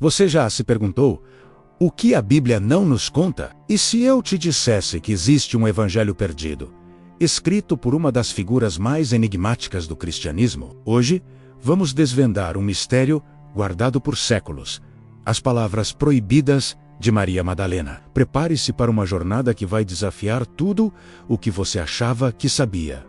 Você já se perguntou o que a Bíblia não nos conta? E se eu te dissesse que existe um evangelho perdido, escrito por uma das figuras mais enigmáticas do cristianismo? Hoje, vamos desvendar um mistério guardado por séculos: as palavras proibidas de Maria Madalena. Prepare-se para uma jornada que vai desafiar tudo o que você achava que sabia.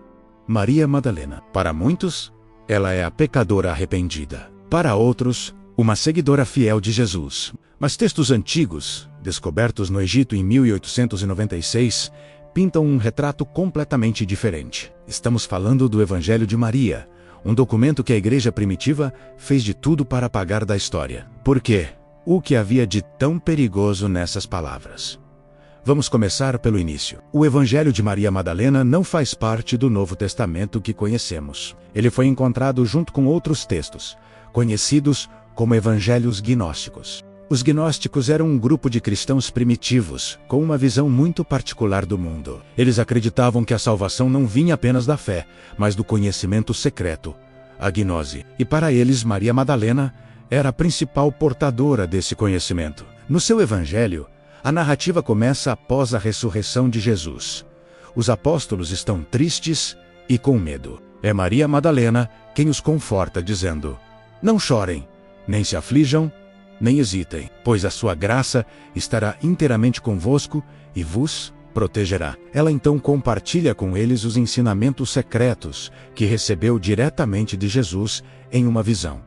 Maria Madalena. Para muitos, ela é a pecadora arrependida. Para outros, uma seguidora fiel de Jesus. Mas textos antigos, descobertos no Egito em 1896, pintam um retrato completamente diferente. Estamos falando do Evangelho de Maria, um documento que a igreja primitiva fez de tudo para apagar da história. Por quê? O que havia de tão perigoso nessas palavras? Vamos começar pelo início. O Evangelho de Maria Madalena não faz parte do Novo Testamento que conhecemos. Ele foi encontrado junto com outros textos, conhecidos como Evangelhos Gnósticos. Os gnósticos eram um grupo de cristãos primitivos, com uma visão muito particular do mundo. Eles acreditavam que a salvação não vinha apenas da fé, mas do conhecimento secreto, a gnose. E para eles, Maria Madalena era a principal portadora desse conhecimento. No seu evangelho, a narrativa começa após a ressurreição de Jesus. Os apóstolos estão tristes e com medo. É Maria Madalena quem os conforta, dizendo: "Não chorem, nem se aflijam, nem hesitem, pois a sua graça estará inteiramente convosco e vos protegerá." Ela então compartilha com eles os ensinamentos secretos que recebeu diretamente de Jesus em uma visão.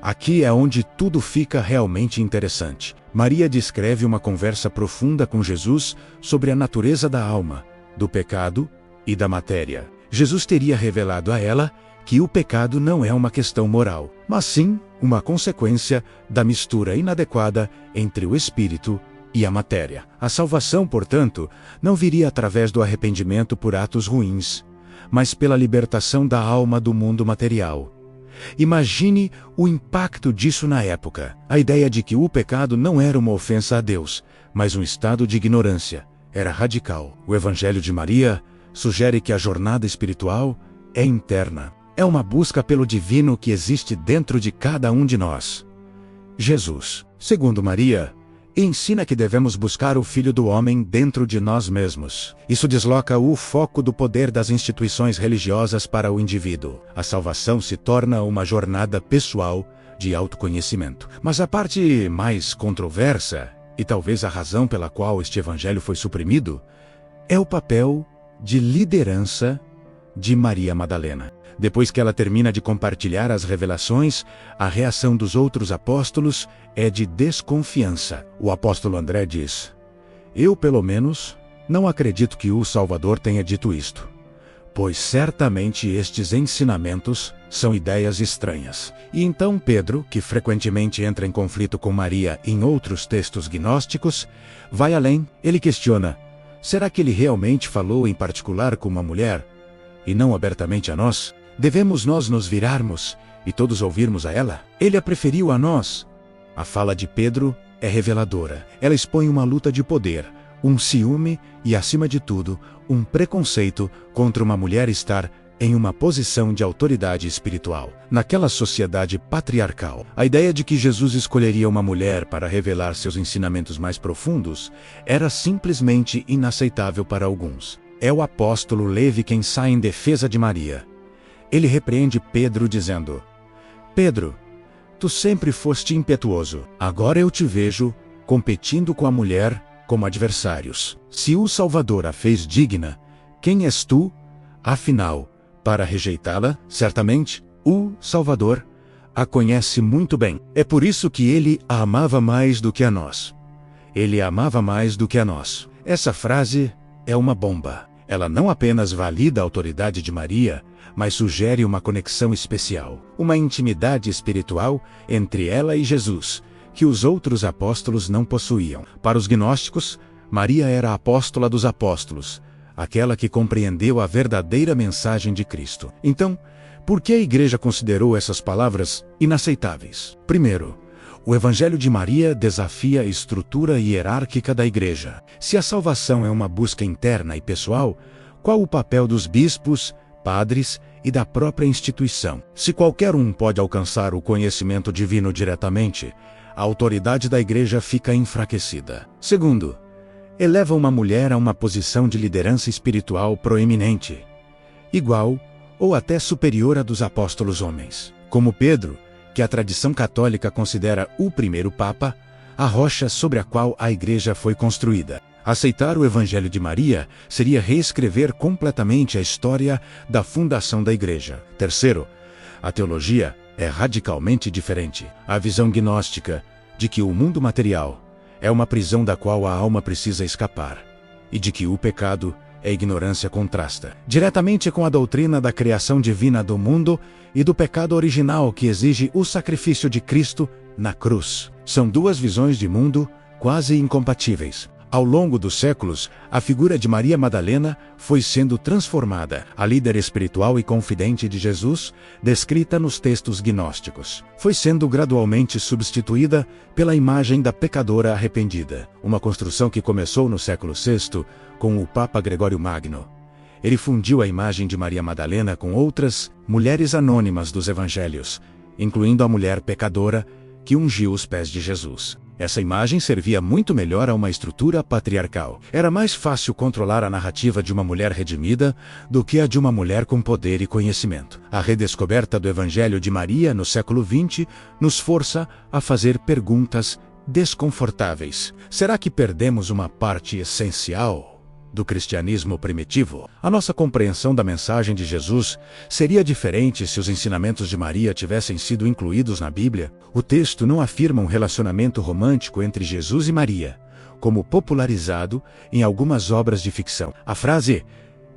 Aqui é onde tudo fica realmente interessante. Maria descreve uma conversa profunda com Jesus sobre a natureza da alma, do pecado e da matéria. Jesus teria revelado a ela que o pecado não é uma questão moral, mas sim uma consequência da mistura inadequada entre o espírito e a matéria. A salvação, portanto, não viria através do arrependimento por atos ruins, mas pela libertação da alma do mundo material. Imagine o impacto disso na época. A ideia de que o pecado não era uma ofensa a Deus, mas um estado de ignorância, era radical. O Evangelho de Maria sugere que a jornada espiritual é interna. É uma busca pelo divino que existe dentro de cada um de nós. Jesus, segundo Maria, ensina que devemos buscar o Filho do Homem dentro de nós mesmos. Isso desloca o foco do poder das instituições religiosas para o indivíduo. A salvação se torna uma jornada pessoal de autoconhecimento. Mas a parte mais controversa, e talvez a razão pela qual este evangelho foi suprimido, é o papel de liderança de Maria Madalena. Depois que ela termina de compartilhar as revelações, a reação dos outros apóstolos é de desconfiança. O apóstolo André diz: "Eu, pelo menos, não acredito que o Salvador tenha dito isto, pois certamente estes ensinamentos são ideias estranhas." E então Pedro, que frequentemente entra em conflito com Maria em outros textos gnósticos, vai além. Ele questiona: será que ele realmente falou em particular com uma mulher, e não abertamente a nós? Devemos nós nos virarmos e todos ouvirmos a ela? Ele a preferiu a nós. A fala de Pedro é reveladora. Ela expõe uma luta de poder, um ciúme e, acima de tudo, um preconceito contra uma mulher estar em uma posição de autoridade espiritual. Naquela sociedade patriarcal, a ideia de que Jesus escolheria uma mulher para revelar seus ensinamentos mais profundos era simplesmente inaceitável para alguns. É o apóstolo Levi quem sai em defesa de Maria. Ele repreende Pedro dizendo: "Pedro, tu sempre foste impetuoso. Agora eu te vejo competindo com a mulher como adversários. Se o Salvador a fez digna, quem és tu, afinal, para rejeitá-la? Certamente, o Salvador a conhece muito bem. É por isso que ele a amava mais do que a nós. Ele a amava mais do que a nós." Essa frase é uma bomba. Ela não apenas valida a autoridade de Maria, mas sugere uma conexão especial, uma intimidade espiritual entre ela e Jesus, que os outros apóstolos não possuíam. Para os gnósticos, Maria era a apóstola dos apóstolos, aquela que compreendeu a verdadeira mensagem de Cristo. Então, por que a igreja considerou essas palavras inaceitáveis? Primeiro, o Evangelho de Maria desafia a estrutura hierárquica da igreja. Se a salvação é uma busca interna e pessoal, qual o papel dos bispos, padres e da própria instituição? Se qualquer um pode alcançar o conhecimento divino diretamente, a autoridade da igreja fica enfraquecida. Segundo, eleva uma mulher a uma posição de liderança espiritual proeminente, igual ou até superior à dos apóstolos homens. Como Pedro, que a tradição católica considera o primeiro Papa, a rocha sobre a qual a igreja foi construída. Aceitar o Evangelho de Maria seria reescrever completamente a história da fundação da igreja. Terceiro, a teologia é radicalmente diferente. A visão gnóstica de que o mundo material é uma prisão da qual a alma precisa escapar, e de que o pecado é ignorância contrasta diretamente com a doutrina da criação divina do mundo e do pecado original que exige o sacrifício de Cristo na cruz. São duas visões de mundo quase incompatíveis. Ao longo dos séculos, a figura de Maria Madalena foi sendo transformada. A líder espiritual e confidente de Jesus, descrita nos textos gnósticos, foi sendo gradualmente substituída pela imagem da pecadora arrependida, uma construção que começou no século VI com o Papa Gregório Magno. Ele fundiu a imagem de Maria Madalena com outras mulheres anônimas dos evangelhos, incluindo a mulher pecadora que ungiu os pés de Jesus. Essa imagem servia muito melhor a uma estrutura patriarcal. Era mais fácil controlar a narrativa de uma mulher redimida do que a de uma mulher com poder e conhecimento. A redescoberta do Evangelho de Maria no século XX nos força a fazer perguntas desconfortáveis. Será que perdemos uma parte essencial do cristianismo primitivo? A nossa compreensão da mensagem de Jesus seria diferente se os ensinamentos de Maria tivessem sido incluídos na Bíblia. O texto não afirma um relacionamento romântico entre Jesus e Maria, como popularizado em algumas obras de ficção. A frase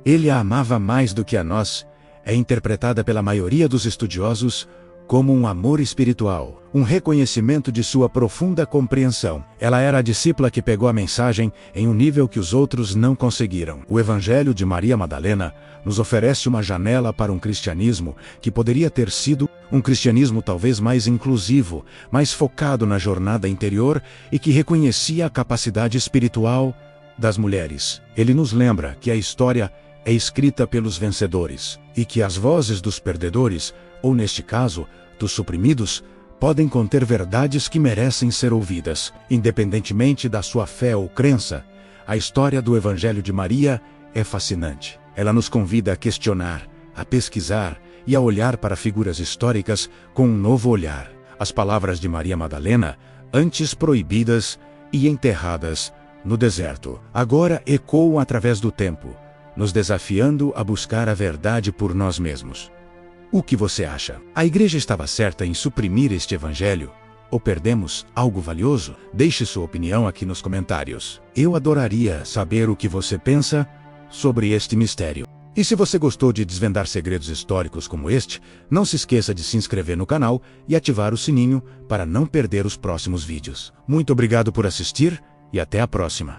"ele a amava mais do que a nós" é interpretada pela maioria dos estudiosos como um amor espiritual, um reconhecimento de sua profunda compreensão. Ela era a discípula que pegou a mensagem em um nível que os outros não conseguiram. O Evangelho de Maria Madalena nos oferece uma janela para um cristianismo que poderia ter sido um cristianismo talvez mais inclusivo, mais focado na jornada interior e que reconhecia a capacidade espiritual das mulheres. Ele nos lembra que a história é escrita pelos vencedores e que as vozes dos perdedores, ou neste caso, dos suprimidos, podem conter verdades que merecem ser ouvidas. Independentemente da sua fé ou crença, a história do Evangelho de Maria é fascinante. Ela nos convida a questionar, a pesquisar e a olhar para figuras históricas com um novo olhar. As palavras de Maria Madalena, antes proibidas e enterradas no deserto, agora ecoam através do tempo, nos desafiando a buscar a verdade por nós mesmos. O que você acha? A igreja estava certa em suprimir este evangelho? Ou perdemos algo valioso? Deixe sua opinião aqui nos comentários. Eu adoraria saber o que você pensa sobre este mistério. E se você gostou de desvendar segredos históricos como este, não se esqueça de se inscrever no canal e ativar o sininho para não perder os próximos vídeos. Muito obrigado por assistir e até a próxima.